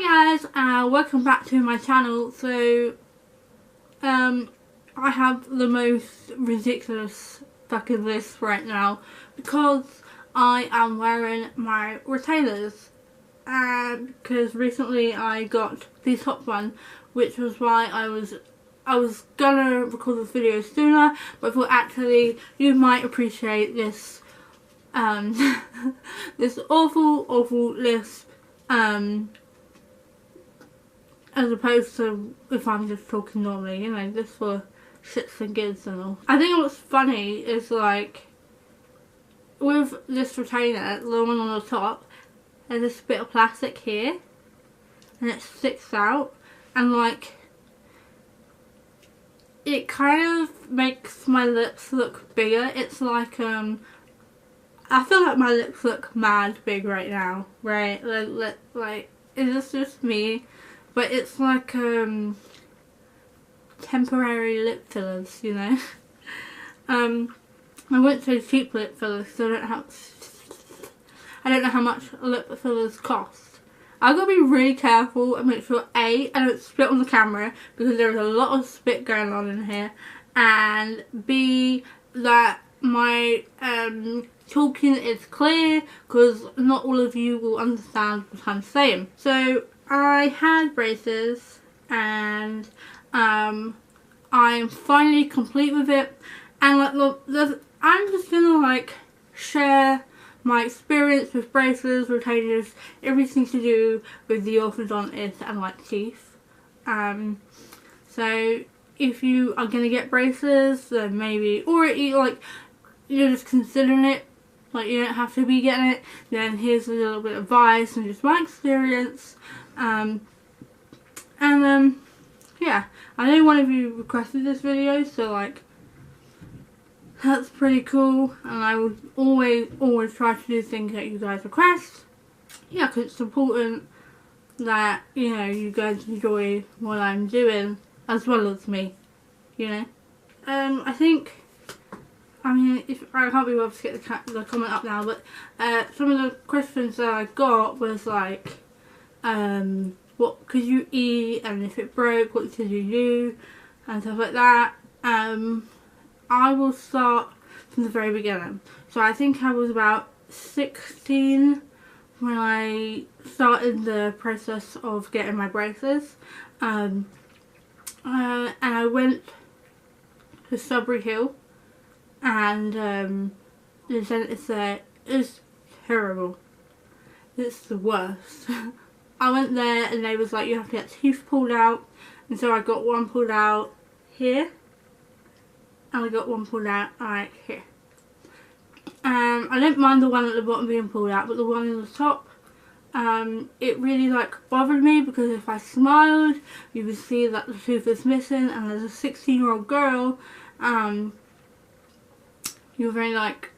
Hi guys, welcome back to my channel. So, I have the most ridiculous fucking list right now because I am wearing my retainers. Because recently I got the top one, which was why I was gonna record this video sooner, but I thought actually you might appreciate this, this awful list, as opposed to if I'm just talking normally, you know, just for shits and gigs and all. I think what's funny is, like, with this retainer, the one on the top, there's this bit of plastic here, and it sticks out, and like, it kind of makes my lips look bigger. It's like, I feel like my lips look mad big right now, right? Like, is this just me? But it's like, temporary lip fillers, you know? I wouldn't say cheap lip fillers because I don't know how much lip fillers cost. I've got to be really careful and make sure A, I don't spit on the camera because there's a lot of spit going on in here, and B, that my talking is clear because not all of you will understand what I'm saying. So I had braces and I'm finally complete with it, and like, look, I'm just gonna like share my experience with braces, retainers, everything to do with the orthodontist and like teeth. So if you are gonna get braces, then maybe, or like you're just considering it, like you don't have to be getting it, then here's a little bit of advice and just my experience. Yeah, I know one of you requested this video, so like, that's pretty cool, and I will always try to do things that you guys request. Yeah, because it's important that, you know, you guys enjoy what I'm doing as well as me, you know. I think, I mean, if I can't be able to get the comment up now, but some of the questions that I got was like, what could you eat, and if it broke, what should you do, and stuff like that. I will start from the very beginning. So I think I was about 16 when I started the process of getting my braces, and I went to Strawberry Hill, and the dentist there is terrible. It's the worst. I went there and they was like, you have to get teeth pulled out, and so I got one pulled out here, and I got one pulled out right here. I didn't mind the one at the bottom being pulled out, but the one on the top, it really like bothered me because if I smiled, you would see that the tooth is missing, and as a 16-year-old girl, you're very like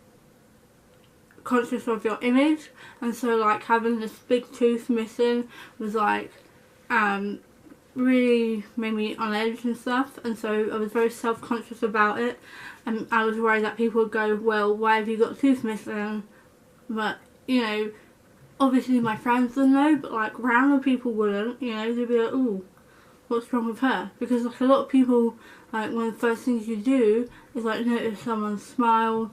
conscious of your image, and so like having this big tooth missing was like really made me on edge and stuff, and so I was very self-conscious about it, and I was worried that people would go, well, why have you got a tooth missing? But you know, obviously my friends would know, but like random people wouldn't, you know. They'd be like, ooh, what's wrong with her? Because like a lot of people, like one of the first things you do is like notice someone's smile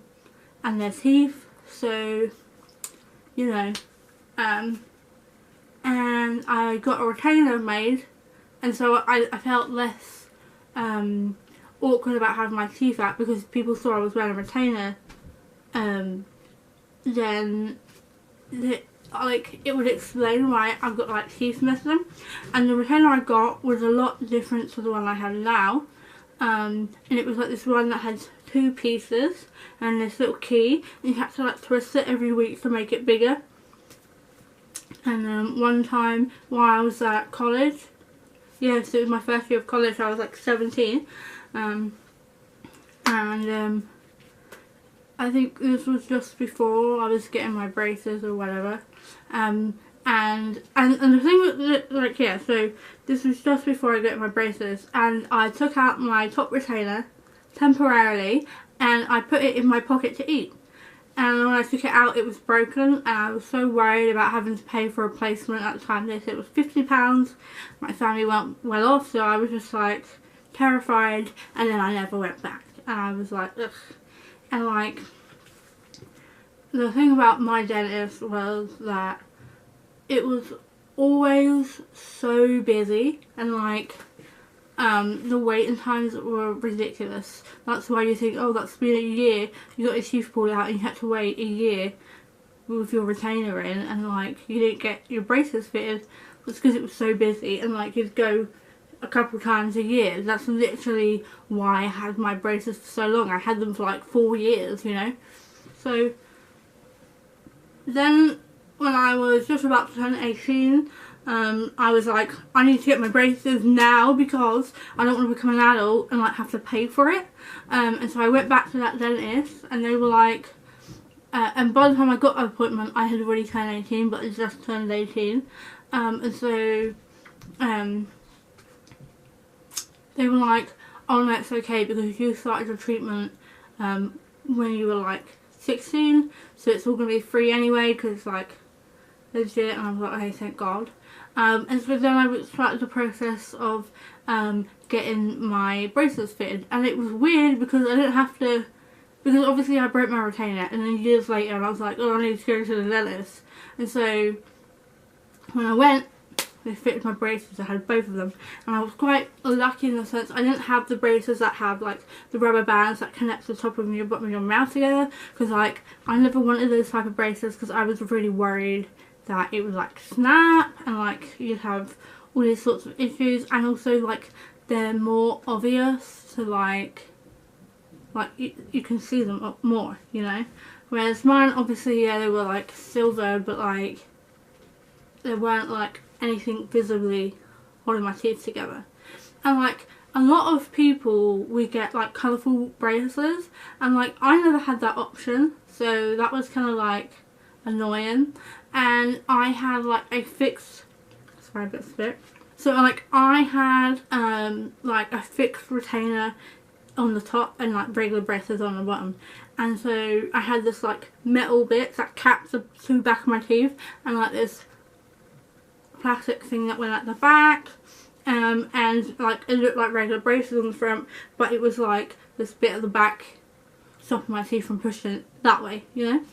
and their teeth. So, you know, and I got a retainer made, and so I felt less awkward about having my teeth out because people saw I was wearing a retainer. Then like it would explain why I've got like teeth missing, and the retainer I got was a lot different to the one I have now. And it was like this one that had 2 pieces and this little key, and you had to like twist it every week to make it bigger. And one time while I was at college, yeah, so it was my first year of college, I was like 17, and I think this was just before I was getting my braces or whatever, and the thing with like, yeah, so this was just before I got my braces, and I took out my top retainer temporarily and I put it in my pocket to eat, and when I took it out it was broken, and I was so worried about having to pay for a replacement. At the time they said it was £50. My family went well off, so I was just like terrified, and then I never went back, and I was like, ugh. And like, the thing about my dentist was that it was always so busy, and like the waiting times were ridiculous. That's why you think, oh, that's been a year, you got your teeth pulled out and you had to wait a year with your retainer in, and like you didn't get your braces fitted. It's because it was so busy, and like you'd go a couple times a year. That's literally why I had my braces for so long. I had them for like 4 years, you know. So then when I was just about to turn 18, I was like, I need to get my braces now because I don't want to become an adult and like have to pay for it. And so I went back to that dentist, and they were like, and by the time I got an appointment I had already turned 18, but I just turned 18. And so they were like, oh no, it's okay because you started your treatment when you were like 16, so it's all going to be free anyway, because like legit. And I was like, okay, thank God. And so then I started the process of getting my braces fitted, and it was weird because I didn't have to, because obviously I broke my retainer, and then years later I was like, oh, I need to go to the dentist. And so when I went, they fitted my braces. I had both of them, and I was quite lucky in the sense I didn't have the braces that have like the rubber bands that connect the top of your bottom of your mouth together, because like I never wanted those type of braces because I was really worried that it would like snap and like you'd have all these sorts of issues. And also like they're more obvious, so like you can see them up more, you know, whereas mine obviously, yeah, they were like silver, but like there weren't like anything visibly holding my teeth together. And like a lot of people, we get like colourful braces, and like I never had that option, so that was kind of like annoying. And I had like a fixed, sorry, a bit spit. So like I had like a fixed retainer on the top and like regular braces on the bottom, and so I had this like metal bit that caps the two back of my teeth, and like this plastic thing that went at the back, and like it looked like regular braces on the front, but it was like this bit at the back stopping my teeth from pushing it that way, you know.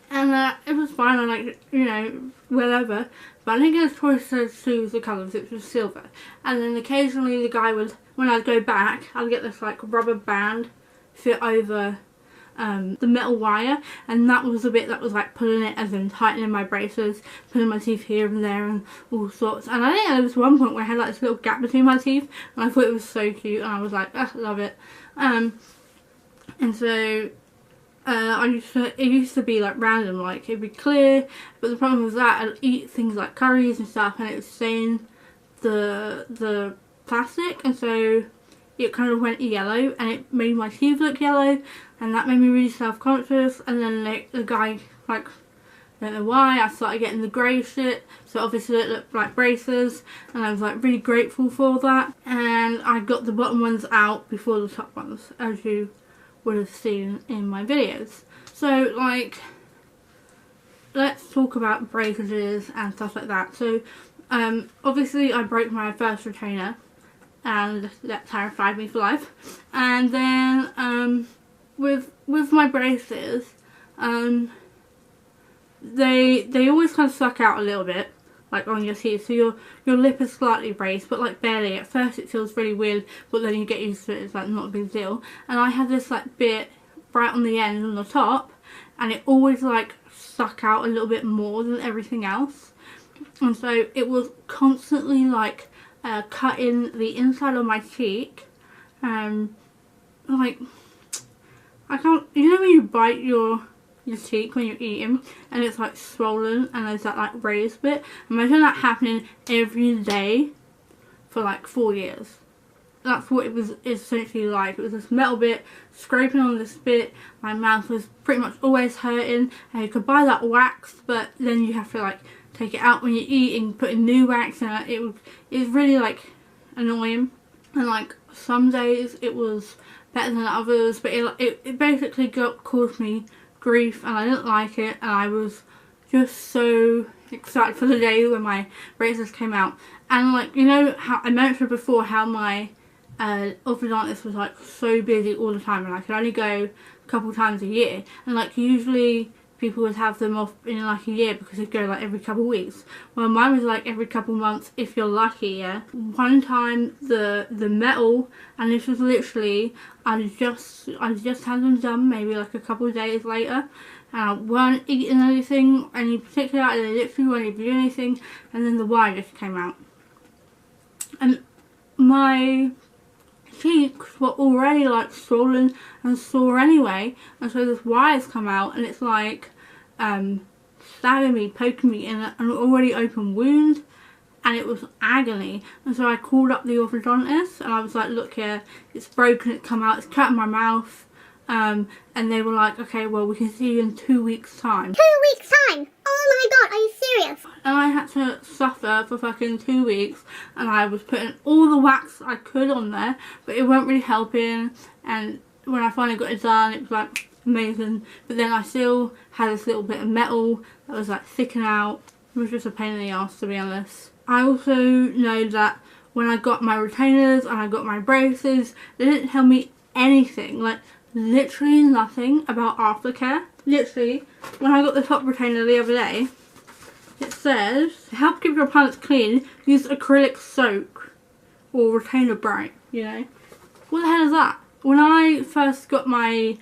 And it was fine, and like, you know, whatever, but I didn't get a choice to choose the colours. It was silver. And then occasionally the guy would, when I'd go back, I'd get this like rubber band fit over the metal wire, and that was the bit that was like pulling it, as in tightening my braces, putting my teeth here and there and all sorts. And I think there was one point where I had like this little gap between my teeth, and I thought it was so cute, and I was like, I love it. And so it used to be like random, like it'd be clear, but the problem was that I'd eat things like curries and stuff, and it was stain the plastic, and so it kind of went yellow, and it made my teeth look yellow, and that made me really self-conscious. And then like the guy, like, I don't know why, I started getting the grey shit, so obviously it looked like braces, and I was like really grateful for that. And I got the bottom ones out before the top ones, as you would have seen in my videos. So like, let's talk about braces and stuff like that. So obviously I broke my first retainer, and that terrified me for life. And then with my braces, they always kind of suck out a little bit, like on your teeth, so your lip is slightly raised, but like barely. At first it feels really weird, but then you get used to it, it's like not a big deal. And I had this like bit right on the end on the top, and it always like stuck out a little bit more than everything else, and so it was constantly like cutting the inside of my cheek. Like, I can't, you know when you bite your cheek when you're eating and it's like swollen and there's that like raised bit? Imagine that happening every day for like 4 years. That's what it was essentially like. It was this metal bit scraping on this bit. My mouth was pretty much always hurting, and you could buy that wax, but then you have to like take it out when you eat and put in new wax, and it was really like annoying. And like some days it was better than others, but it basically caused me grief, and I didn't like it, and I was just so excited for the day when my braces came out. And like, you know how I mentioned before how my orthodontist was like so busy all the time, and I could only go a couple times a year, and like usually people would have them off in like a year because they'd go like every couple of weeks. Well, mine was like every couple of months if you're lucky. Yeah, one time the metal, and this was literally I just had them done maybe like a couple of days later, and I weren't eating anything any particular, I literally weren't even doing anything, and then the wire just came out, and my cheeks were already like swollen and sore anyway, and so this wire's come out, and it's like stabbing me, poking me in an already open wound, and it was agony. And so I called up the orthodontist, and I was like, look here, it's broken, it's come out, it's cut in my mouth, and they were like, okay, well, we can see you in 2 weeks time. 2 weeks time? Oh my god, are you serious? And I had to suffer for fucking 2 weeks, and I was putting all the wax I could on there, but it weren't really helping, and when I finally got it done, it was like amazing, but then I still had this little bit of metal that was like sticking out. It was just a pain in the ass, to be honest. I also know that when I got my retainers and I got my braces, they didn't tell me anything, like literally nothing about Aftercare. Literally, when I got the top retainer the other day, it says, to help keep your pants clean, use acrylic soak or retainer bright, you know. What the hell is that? When I first got my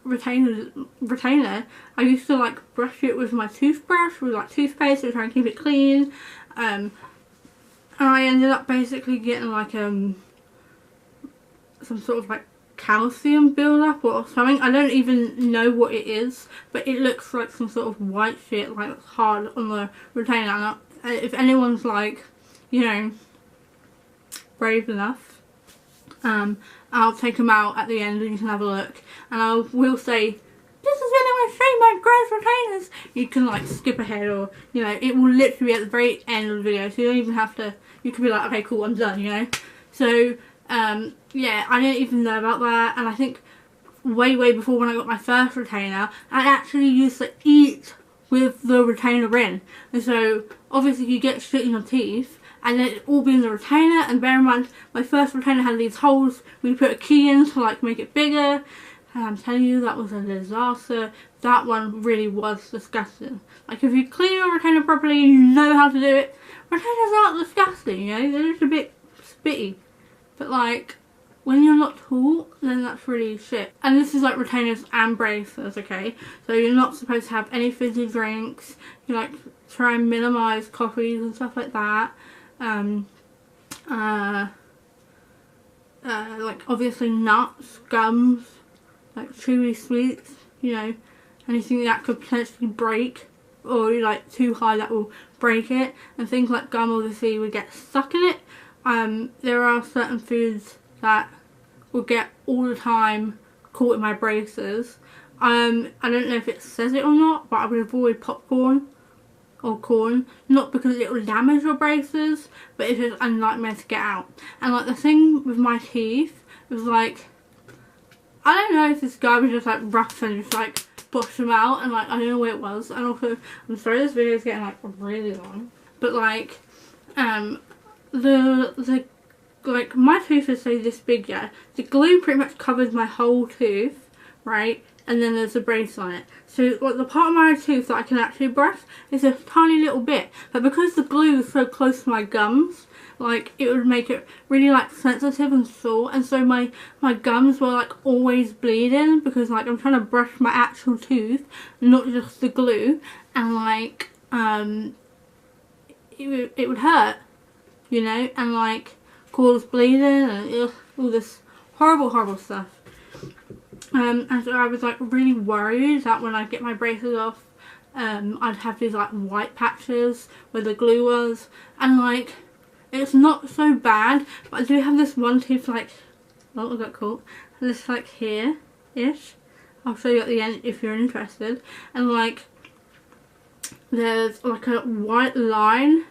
retainer, I used to like brush it with my toothbrush, with like toothpaste to try and keep it clean, and I ended up basically getting like some sort of like calcium buildup or something. I don't even know what it is, but it looks like some sort of white shit, like hard on the retainer. And if anyone's like, you know, brave enough, I'll take them out at the end and you can have a look, and I will say, this is when I want to show you my gross retainers. You can like skip ahead, or you know, it will literally be at the very end of the video, so you don't even have to, you can be like, okay cool, I'm done, you know. So yeah, I didn't even know about that, and I think way before, when I got my first retainer, I actually used to eat with the retainer in, and so obviously you get shit in your teeth, and then it all be in the retainer. And bear in mind, my first retainer had these holes we put a key in to like make it bigger, and I'm telling you, that was a disaster. That one really was disgusting. Like, if you clean your retainer properly and you know how to do it, retainers aren't disgusting, you know, they're just a bit spitty. But like, when you're not taught, then that's really shit. And this is like retainers and braces, okay? So you're not supposed to have any fizzy drinks. You like try and minimise coffees and stuff like that. Like obviously nuts, gums, like chewy sweets, you know, anything that could potentially break, or like too high that will break it, and things like gum obviously would get stuck in it. There are certain foods that will get all the time caught in my braces. I don't know if it says it or not, but I would avoid popcorn or corn, not because it will damage your braces, but it's just a nightmare to get out. And like the thing with my teeth was like, I don't know if this guy was just like rough and just like pushed them out, and like I don't know what it was. And also, I'm sorry this video is getting like really long, but like like my tooth is say this big, yeah, the glue pretty much covers my whole tooth, right, and then there's a brace on it. So like the part of my tooth that I can actually brush is a tiny little bit, but because the glue is so close to my gums, like it would make it really like sensitive and sore, and so my gums were like always bleeding because like I'm trying to brush my actual tooth, not just the glue, and like it would hurt, you know, and like cause bleeding and all this horrible stuff. And so I was like really worried that when I get my braces off, I'd have these like white patches where the glue was, and like it's not so bad, but I do have this one tooth like, oh, I got caught, this like here-ish, I'll show you at the end if you're interested, and like there's like a white line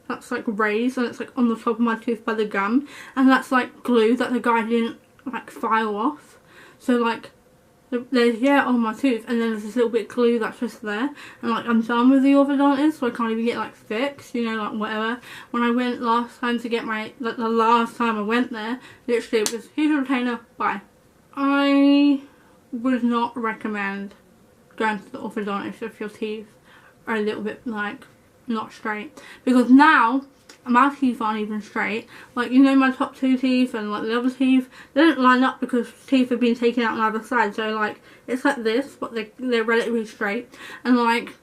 that's like raised, and it's like on the top of my tooth by the gum, and that's like glue that the guy didn't like file off. So like there's on my tooth, and then there's this little bit of glue that's just there, and like I'm done with the orthodontist, so I can't even get like fixed, you know, like whatever. When I went last time to get my, like the last time I went there, literally it was, here's a retainer, bye. I would not recommend going to the orthodontist if your teeth are a little bit like not straight, because now my teeth aren't even straight. Like, you know, my top two teeth and like the other teeth, they don't line up because teeth have been taken out on either side. So like it's like this, but they're relatively straight. And like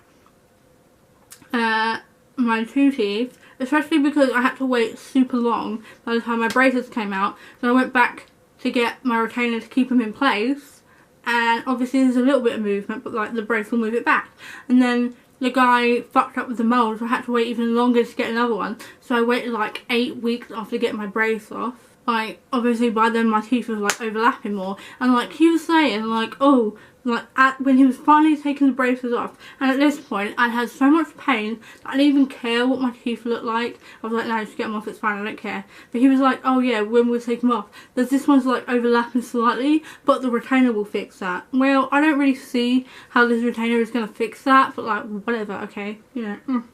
my two teeth, especially because I had to wait super long by the time my braces came out, so I went back to get my retainer to keep them in place, and obviously there's a little bit of movement, but like the brace will move it back. And then the guy fucked up with the mold, so I had to wait even longer to get another one. So I waited like 8 weeks after getting my brace off. Like, obviously by then my teeth were like overlapping more, and like he was saying like, oh, like when he was finally taking the braces off, and at this point I had so much pain that I didn't even care what my teeth looked like. I was like, no, just get them off, it's fine, I don't care. But he was like, oh yeah, when we take them off, there's this one's like overlapping slightly, but the retainer will fix that. Well, I don't really see how this retainer is going to fix that, but like whatever, okay, you know,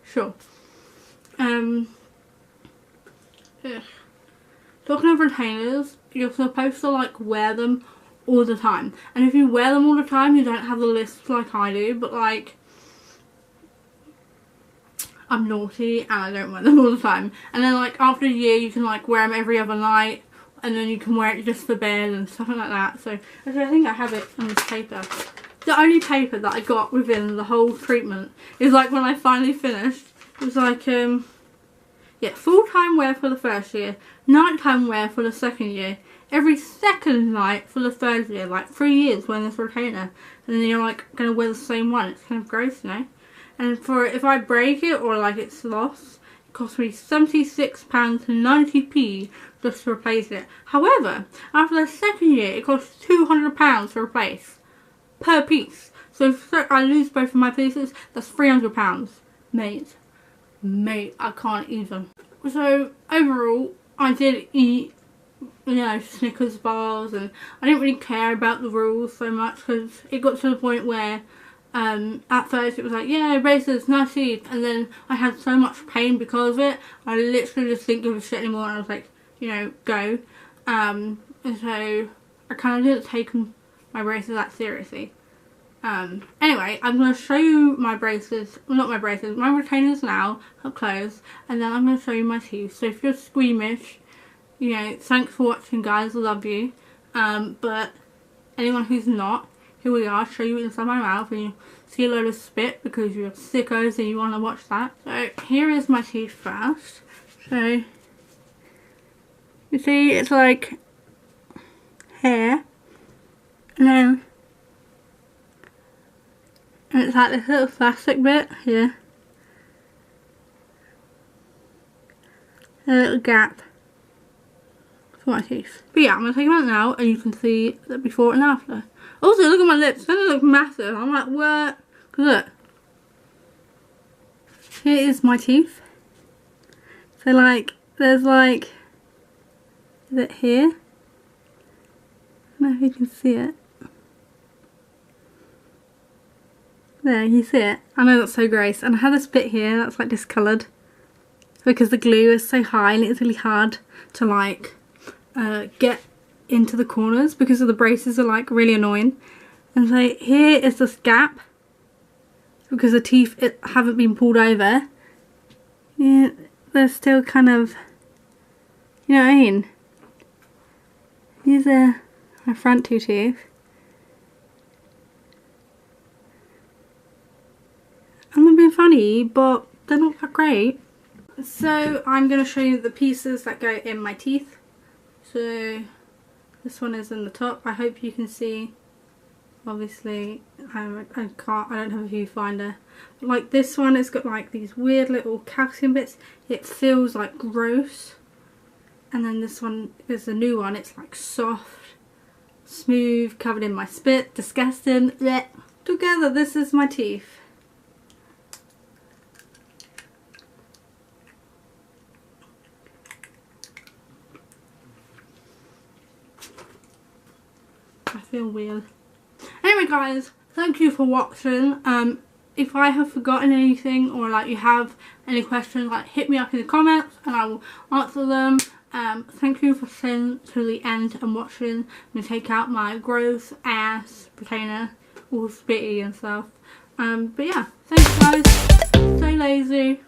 sure. Yeah. Talking of retainers, you're supposed to like wear them all the time, and if you wear them all the time you don't have the lisp like I do, but like I'm naughty and I don't wear them all the time. And then like after a year you can like wear them every other night, and then you can wear it just for bed and stuff like that. So actually, I think I have it on this paper. The only paper that I got within the whole treatment is like when I finally finished, it was like yeah, full-time wear for the first year, nighttime wear for the second year, every second night for the third year, like 3 years wearing this retainer, and then you're like gonna wear the same one. It's kind of gross, you know. And for if I break it or like it's lost, it cost me £76 to 90p just to replace it. However, after the second year it costs £200 to replace per piece. So if I lose both of my pieces, that's £300. Mate, I can't even. So overall, I did eat, you know, Snickers bars, and I didn't really care about the rules so much, because it got to the point where at first it was like, yeah, braces, nice teeth, and then I had so much pain because of it, I literally just didn't give a shit anymore, and I was like, you know, go. And so I kind of didn't take my braces that seriously. Anyway, I'm going to show you my braces, well, not my braces, my retainers now, up close, and then I'm going to show you my teeth. So if you're squeamish, you know, thanks for watching guys, I love you. But anyone who's not, here we are, show you inside my mouth, and you see a load of spit because you're sickos and you want to watch that. So here is my teeth first. So you see it's like hair, and then it's like this little plastic bit here, a little gap for my teeth. But yeah, I'm going to take them out now, and you can see the before and after. Also, look at my lips, they look massive. I'm like, what? Look. Here is my teeth. So like, there's like, is it here? I don't know if you can see it. There, you see it? I know that's so gross. And I have this bit here that's like discoloured because the glue is so high and it's really hard to like get into the corners because of the braces are like really annoying. And so here is this gap because the teeth haven't been pulled over. Yeah, they're still kind of, you know what I mean? These are my front two teeth. I'm not being funny, but they're not that great. So I'm going to show you the pieces that go in my teeth. So this one is in the top. I hope you can see. Obviously, I don't have a viewfinder. But like this one, it's got like these weird little calcium bits. It feels like gross. And then this one is the new one. It's like soft, smooth, covered in my spit. Disgusting. Blech. Together, this is my teeth. feel weird. Anyway guys, thank you for watching. If I have forgotten anything or like you have any questions, like hit me up in the comments and I will answer them. Thank you for staying to the end and watching me take out my gross ass retainer, all spitty and stuff. But yeah, thanks guys, stay lazy.